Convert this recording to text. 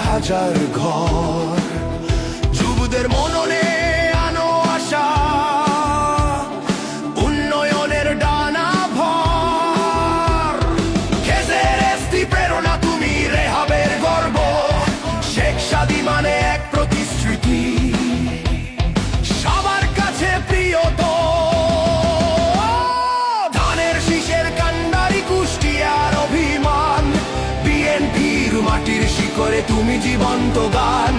হাজার ঘর। যুবদের মননে আনো আশা, উন্নয়নের ডানা ভর। খেজের এসটি প্রেরণা, তুমি রেহাবের গর্ব। শেখ সাদী মানে এক প্রতিশ্রুতি, সবার কাছে প্রিয় তো। ধানের শীষের কান্ডারি কুষ্টিয়ার অভিমান, বিএনপির মাটির শিকড়ে তুমি জীবন্ত গান।